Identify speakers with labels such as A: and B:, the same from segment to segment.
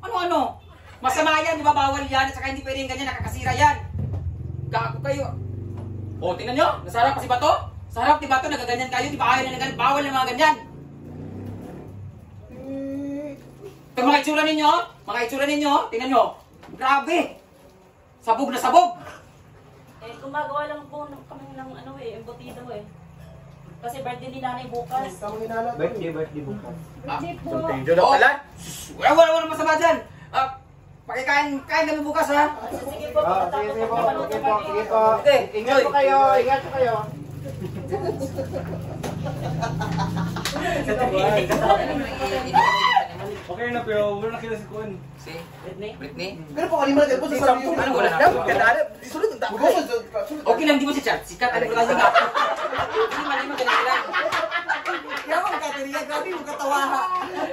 A: Ano? Masama yan, di ba? Bawal yan. At saka hindi pwedeng ganyan, nakakasira yan. Gago kayo. O, tingnan nyo. Nasarap kasi ba to? Sarap, di ba to? Nagaganyan kayo. Di ba ayaw na ganyan? Bawal na mga ganyan. Ito mga itsura ninyo. Mga itsura ninyo. Tingnan nyo. Grabe. Sabog na sabog.
B: Eh, gumagawa lang po kami ng embutido eh. Kasi birthday ni nanay bukas.
C: Birthday bukas.
B: Birthday po.
A: Wala masama dyan. Pakikain kami bukas ha.
B: Sige po, pagkatapos
C: Sige po.
A: Okay,
C: Ingat po kayo. Ingat po kayo.
D: Okay na pero wala na kita si Kuan.
A: Si Britney.
E: Pero po kanina po sa sarili yung
A: Ano wala na?
E: Sulod ang tao.
A: Okay lang, di mo si Chat. Sikat ang pagkasi nga. Hindi man ganyan lang.
E: Kaya mo kateriya gabi mo katawaha.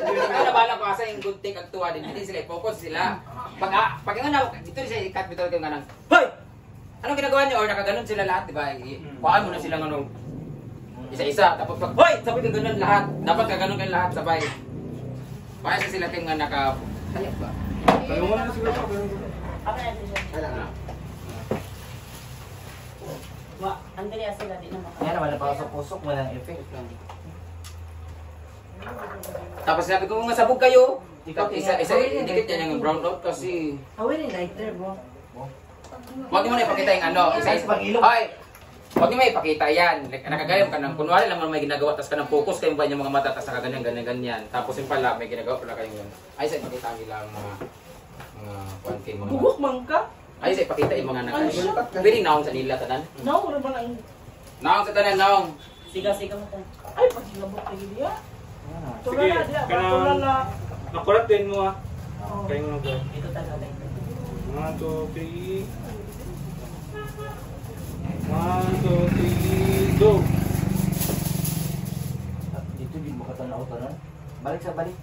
A: Ano na bala ko asa yung good take at tuwa din. Hindi sila focus sila. Pag yung ano, dito siya ikat bitaw kayo nga nang, hoy! Anong ginagawa niyo? Or nakaganon sila lahat, di ba? Kuhaan mo na silang ano, isa-isa. Tapos pag, hoy! Sabay kang ganon lahat. Dapat kaganon kayo lahat sabay. Kaya sa sila kayo nga naka... Hayap ba?
D: Pero wala na siguro pa.
B: Ako na siya. Andrea sila, di naman.
C: Yan naman na sa pusok, walang effect.
A: Tapos sabi ko nga sabog kayo. Isa, dikit yan yung brown out kasi...
C: Hawin yung lighter, bro.
A: Huwag niyo muna ipakita yung ano. Isa-isa. Hoy! Huwag niyo may ipakita yan. Like, nakagayam ka ng kunwari lang may ginagawa, tapos ka ng focus kayong ba yung mga mata, tapos ganyan. Tapos yung pala, may ginagawa pala kayong yan. Ay, sa ipakita nila ang mga kuwantin, mga...
B: Bugok man ka?
A: Ay, sa ipakita yung mga nakain. Pwedeng naong sa nila, tanan?
B: No, wala ba lang.
A: Naong sa tanan, naong.
B: Siga mo tayo. Ay, pag silabot kayo diya.
D: Sige, kanang nakulat din mo ah. Kayo nga ba?
B: Ito talaga.
D: 1, 2, 3. 1, 2, 3, go!
C: Dito di mo katanaw tanan. Balik sa balik.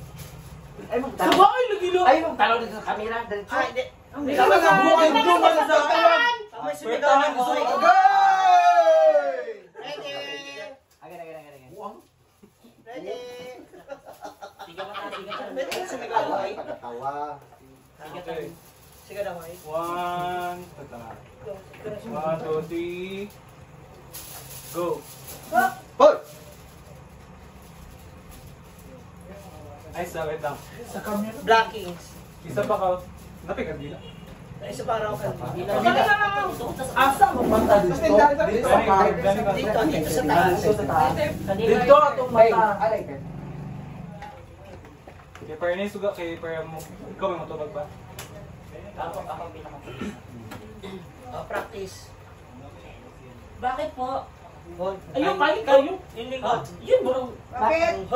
C: Ay mo
B: Sabay, lagi lo.
C: Ay mo tanaw dito sa camera. Diretso.
E: Ay, hindi.
B: Hindi
E: Tama ka buhay mo man sa tawag.
B: May sumigaw ng boy.
E: Ready.
C: Agad.
E: Ready.
B: Siga mo tayo, siga tayo.
E: Ready sumigaw boy.
C: Pagkatawa.
B: Siga tayo.
E: Sige na boy.
D: 1, 2, 3, go!
E: Hoy.
D: Ay, wait lang.
E: Sa camera. Blackings.
D: Isa pa ka. Napikat dila.
E: Isa pa raw ka.
B: Asa mo mata
E: Dito sa taas.
B: Dito atong mata.
D: Kaya para na yung suga, kaya para mo, ikaw may matubag pa.
B: Ako pinaka.
E: Practice.
B: Bakit po?
E: Ayun,
B: kayo. Yun bro.
E: Bakit?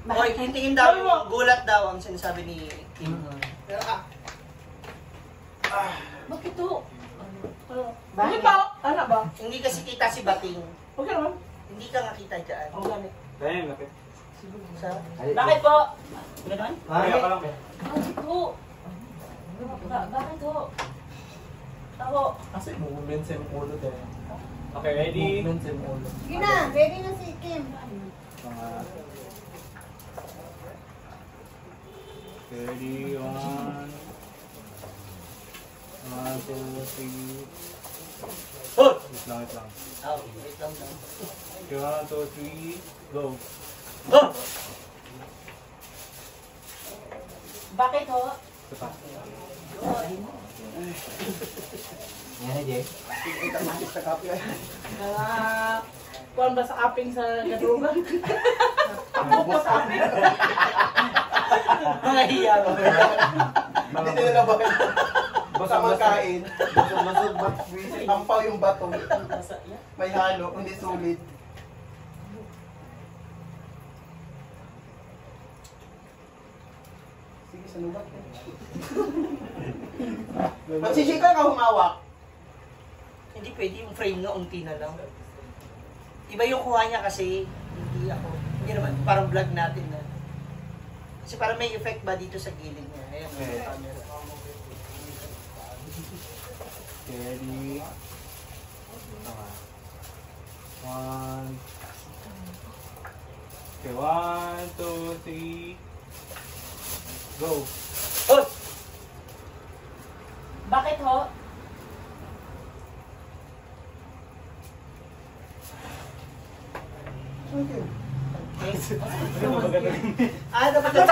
E: Hoy, hintingin daw yung gulat daw ang sinasabi ni Kim.
B: Bakit to?
E: Bakit
B: pa? Ano ba?
E: Hindi kasi kita si Bating.
B: Okay naman.
E: Hindi ka nga kita dyan.
B: Ang gamit.
D: Kaya yung lapit.
E: Sa?
B: Bakit po? Ganon?
D: Kaya ka lang.
B: Bakit po? Bakit po? Ako.
F: Kasi movement sa yung ulo din.
D: Okay, ready?
F: Movement sa yung ulo.
G: Sige na, ready na si Kim.
D: Ready, 1, 2, 3.
E: Hoy!
D: Wait lang.
E: Wait lang daw.
D: Okay, 1, 2, 3, go!
B: Bakit ho?
D: Ito pa.
C: Yan na, Jay.
B: Kuwan ba sa aping sa gadruga? Takot pa sa amin.
E: Mga hiya mo. Hindi nila ba? Basta magkain.
C: Basog,
E: Ampaw yung bato. May halo, hindi sulit. Sige, sanubat. Magsisika ka humawak. Hindi pwede yung frame na unti na lang. Iba yung kuha niya kasi hindi ako. Hindi naman, parang vlog natin na. Kasi parang may effect ba dito sa gilid niya. Ayan, may camera.
D: Ready? 1. Okay, 1, 2, 3. Go.
E: Hoy!
B: Bakit ho?
E: Dapat na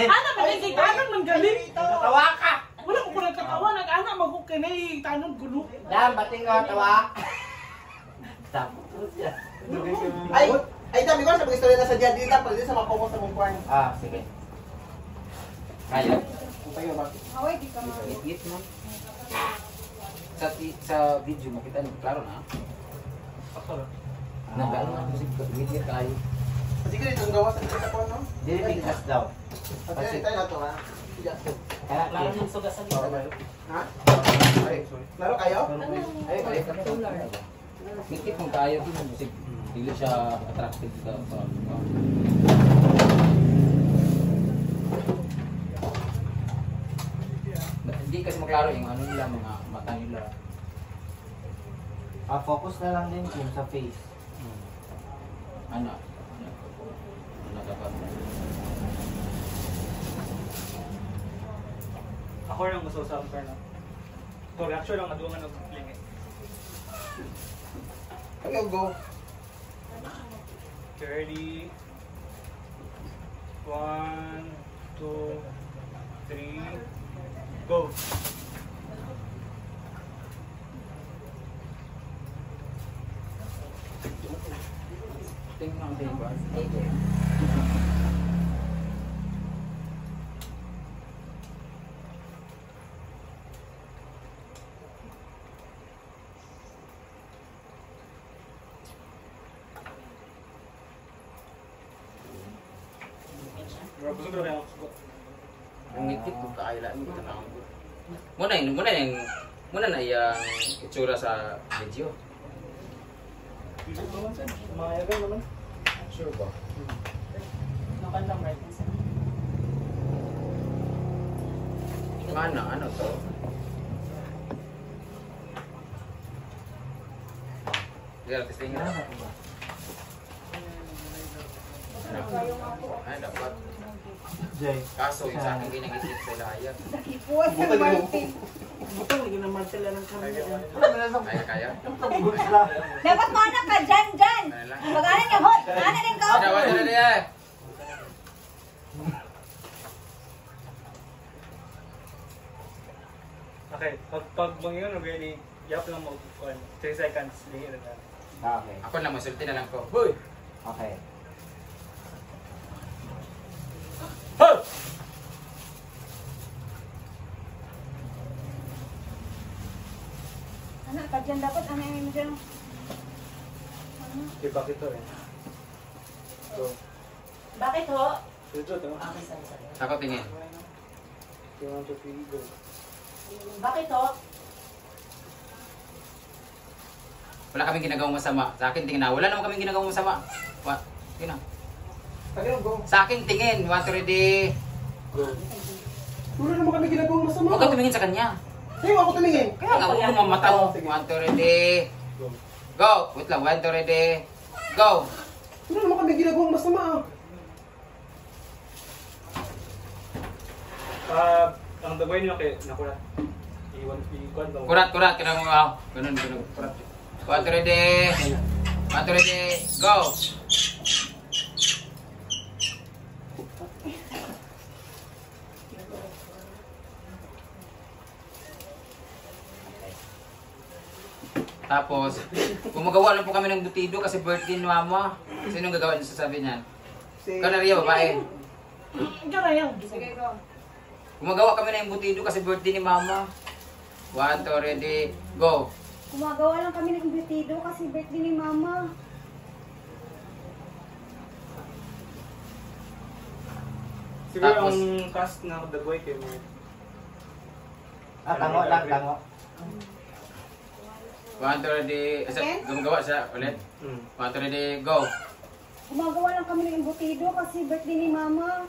F: Ano ba hindi tanan man galing?
A: Tawa ka!
F: Wala ko pala katawa nag-ana magkukinay tanon gulo.
A: Dam, bating ko, tawa.
E: Ay, dami ko sa pag-istorya na sa dyan dito, pwede sa mapokus sa mong kwan.
A: Ah, sige. Kaya.
E: Tayo ba?
G: Away, di ka ma.
A: Git mo. Sa video makita niyo, klaro na.
D: Ako lang.
A: Nagano nga kasi git kayo.
E: Pati ka dito ang gawa sa dito ko, no?
C: Dili bigkas daw.
E: Pati tayo na to, ha?
C: Kaya
B: Lalo ng suga sa gitna.
E: Ha?
A: Ay,
E: Laro kayo?
A: ay, ay. Git mo kayo din kasi dili siya attractive sa hindi kasi maklaro yung ano nila, mga mata nila.
C: focus na lang din yung sa face.
A: Ano dapat?
D: Ako lang gusto sa ampere na. To reaction lang adungan og lingi.
E: Ayaw, go.
D: 30. 1, 2, 3. Go.
A: Tingnan ang diba?
D: Bro, gusto ko lang ako.
A: Ang ngitip ko kailan mo ito na. Muna na yung itsura sa video.
D: Dito naman sa. Mayagan naman.
A: Sure ba?
B: Nakan lang right na sa.
A: Ano to? Real testing na. Ay, dapat.
C: Jay.
A: Kaso yung sa akin ginagitip sa ilaya.
G: Nakipuwas sa Martin.
F: Buto lagi naman sila ng kamera.
A: Kaya?
G: Dapat mo anak ka dyan, dyan.
A: Ano lang?
G: Pag-anan niya, hoy, pag-anan din ka.
A: Dapat na niya.
D: Okay, pag mangyayon really yap lang mo 3 seconds lingi na lang.
C: Okay.
A: Ako lang, masulti na lang ko. Hoy!
C: Okay.
A: Hoy!
G: Anak ka dyan, dapat ano yung mo dyan.
D: Iba kito eh. So,
B: Bakit ho?
D: dito to.
B: Okay, sorry.
A: Ako tingin.
D: 1, 2, 3, go.
B: Bakit ho?
A: Wala kaming ginagawang masama. Sa akin tingin na. Wala naman kaming ginagawang masama. What? Yun na.
E: Ayaw, go.
A: Sa akin tingin. Want to ready?
E: Wala naman kami ginagawang masama.
A: Huwag ka tumingin sa kanya.
E: Sa'yo ako tumingin.
A: Kaya nga, huwag mo mamata mo. Want to ready? Go! Wait lang. Want to ready? Go!
E: Wala naman kami ginagawang masama.
D: Ang dagway niyo kay nakulat. Iwan daw.
A: Kurat. Kaya mo nga. Ganun. Kurat. Want to ready? Want to ready? Go! Tapos, gumagawa lang po kami ng butido kasi birthday ni mama. Sinong gagawa niyo sasabi niyan? Kanariya, babae.
F: Ikaw na yan.
G: Sige, go.
A: Gumagawa kami ng butido kasi birthday ni mama. 1, 2, ready, go!
G: Gumagawa lang kami ng imbitido kasi birthday ni Mama.
D: Siguro
A: Tapos-
D: ang cast na dagway kay mo.
C: Tango lang, tango.
A: 1, 2, ready,
G: Okay.
A: gumagawa siya ulit. 1, 2, ready, go!
G: Gumagawa lang kami ng imbitido kasi birthday ni Mama.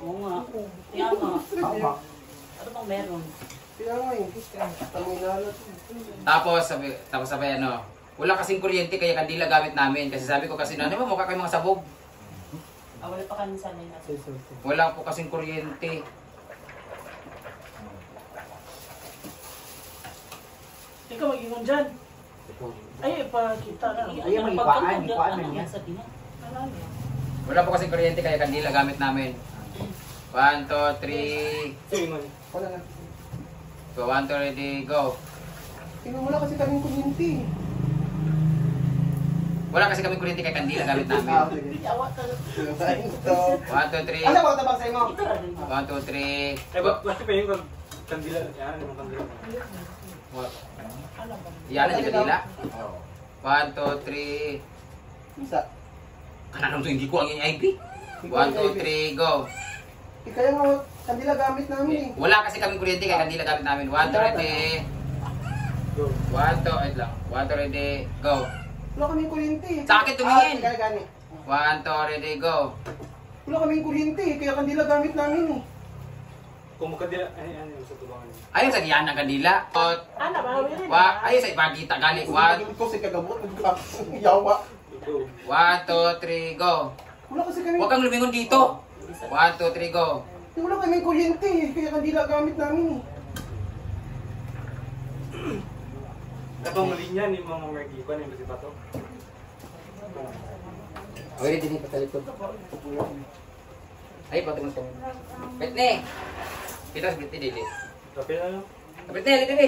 B: Oo nga. Kaya nga.
C: Tama.
B: Ano bang meron?
E: Kaya nga yung kiss ka. Tanong lalo.
A: Tapos sabi ano, wala kasing kuryente kaya kandila gamit namin. Kasi sabi ko kasi ano ba mukha kayong mga sabog.
B: Wala pa kami sa line.
A: Wala po kasing kuryente.
F: Ikaw mag-ingon dyan. Ay, ipakita na.
C: Ay, may ipaan man yan.
B: Sabi niya.
A: Wala po kasing kuryente kaya kandila gamit namin. 1, 2, 3.
D: Sige man.
C: Wala na.
A: So 1, 2, ready, go.
C: Wala kasi kaming kuryente.
A: Wala kasi kami kuryente kaya kandila gamit namin.
B: Awat ka.
A: 1, 2, 3.
C: Ano ba tabang sa imo?
A: 1, 2, 3.
D: Ay, basta pa yung kandila. Yan, yung kandila.
A: Yan ang kandila. 1, 2, 3.
C: Isa.
A: Kananong to hindi ko ang IP. 1, 2, 3, go.
C: Kaya nga kandila gamit namin eh.
A: Wala kasi kami kuryente kaya kandila gamit namin. 1, 2, ready.
D: Go.
A: 1, 2, wait lang. 1, 2, ready, go.
C: Wala kaming kuryente.
A: Sa akin tumingin.
C: Kaya gani.
A: 1, 2, ready, go.
C: Wala kaming kuryente kaya kandila gamit namin eh.
D: Kung magkandila, ano yung sa tubangan niyo?
A: Ayun sa giyan ng kandila.
F: Ana, ba?
A: Ayun sa ipagita gali. 1,
C: Ko si kagabot yawa.
D: Go.
A: 1, 2, 3, go.
C: Wala kasi kami.
A: Huwag kang lumingon dito. 1, 2, 3, go.
C: Wala kaming kuryente kaya kandila gamit namin eh.
D: Katong linya ni Mama Merky ko ni si Pato.
A: Pwede din pa sa likod. Ay, pato mo sa. Betne. Kita sa Betne dili.
D: Tapi na.
A: Betne, dito ni.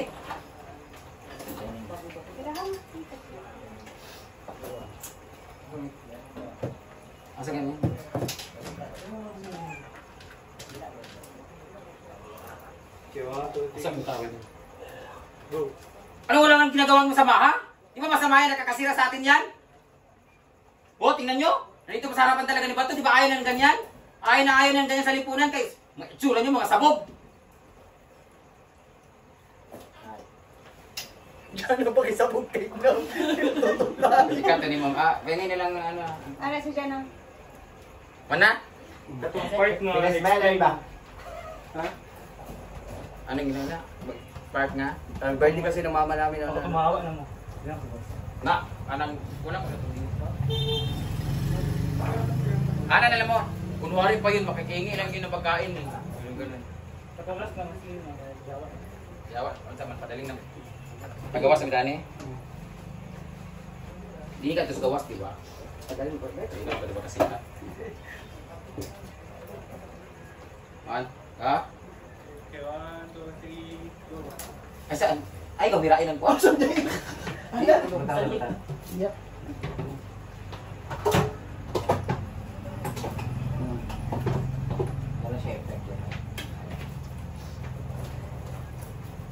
A: Asa ganyan?
D: Kiwa to.
A: Isa mo tawag.
D: Go.
A: Ano wala nang ginagawang masama, ha? Di ba masama yan? Nakakasira sa atin yan? O, tingnan nyo. Nandito sa harapan talaga ni Bato. Di ba ayaw ng ganyan? Ayaw ng ganyan sa lipunan. Kaya mga itsura nyo, mga sabog.
E: Diyan na pag-isabog kayo na.
A: Ikat ni Ma'am. Ah, bengay na lang ano.
G: Ano si Jana?
A: Mana?
D: Katong part nga.
C: Pinasmayan ba?
D: Ha?
A: Ano ginagawa? Park nga? Birthday kasi ng mama namin.
D: Ako tumawa na mo.
A: Na, anang kulang ko na ito. Anan, alam mo, kunwari pa yun, makikingi lang yun ng pagkain eh. Yung ganun.
D: Pagkakas na kasi Jawa.
A: Yawa, ano sa man, padaling na. Nagawas ang dani? Di ka ito gawas, di ba? Padaling ko, ito yun ang diba kasi na. Man, ha?
D: Okay, 1, 2, 3, go.
A: Ay saan? Ay, kabirain ang kuwan.
C: Yep.
A: Wala siya effect yan.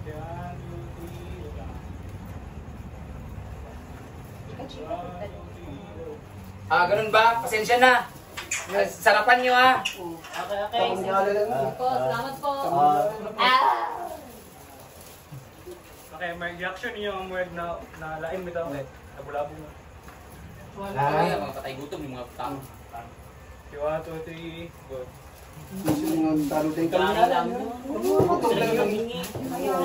D: Okay, 1, 2, 3, go.
A: Ah, ganun ba? Pasensya na. Sarapan nyo ha.
B: Okay, okay.
G: Po, salamat po.
D: Okay, may reaction niyo ang word na lain mo daw. Nabulabo mo.
A: Ay, mga patay gutom yung mga tao.
D: Okay, 1, 2, 3, go.
C: Talo din kami
B: Kaya lang.
C: Gutom lang yung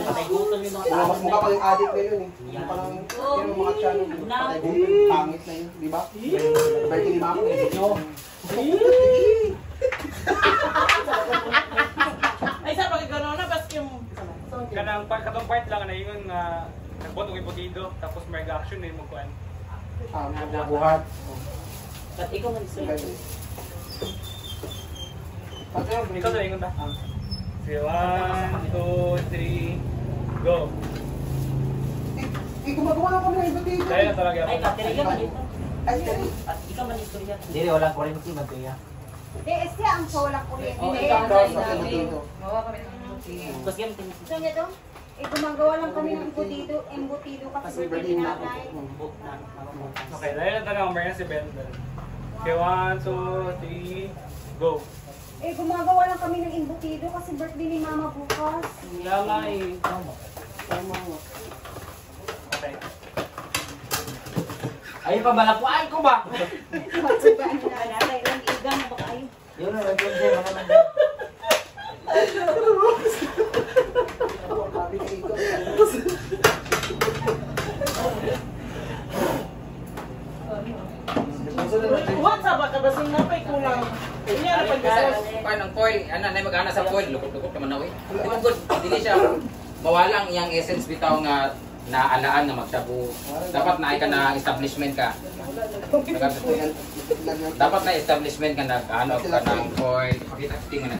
B: Patay gutom yung mga
C: Mas
B: tao.
C: mukha pa yung addict na yun eh. Yung parang, yung mga channel, patay gutom, pangit na yun, di ba? Birthday ni Mama.
F: Ay, sa pagkagano na, basta yung...
D: Katong part lang na yun nga nagbot og iputido tapos may reaction din mo kuan.
C: Buhat.
B: At ikaw man sir.
D: Ikaw sa ingon ta. Sige, 1, 2, 3, go.
C: Gumagawa lang kami ng invitation.
D: Dahil na talaga
B: Ay,
D: ako.
B: kapitira man dito.
C: Ay, sorry.
B: At ikaw man istorya.
C: Hindi, walang kuryente man tuya.
G: Di, siya ang sola kuryente.
A: Oh,
G: Hindi,
A: ikaw,
G: ang
A: ikaw,
G: namin.
A: ikaw. Mawa kami ng
B: Tapos yan, tin-
G: So, nito, gumagawa lang kami ng embutido kasi birthday ni nanay.
D: Okay, dahil na talaga ang si Ben. Okay, 1, 2, 3, go.
G: Gumagawa lang kami ng embutido kasi birthday ni mama bukas.
B: Kaya nga eh.
D: Okay.
A: Ayun pa, balakuan ko ba?
G: Matsugaan na nanay. Ilang igang na ba kayo?
C: Yun na, nag-yun siya, mga nandun.
F: What sa ba? Kabasing na pa'y kulang.
A: ang foil, ano na mag-ana sa foil, lukot-lukot naman na eh. Di man good, dili siya mawala ang iyang essence bitaw nga naalaan nga magsabu. Dapat na ka na establishment ka. Dapat na establishment ka nag ano ka ng foil. Pakita tingnan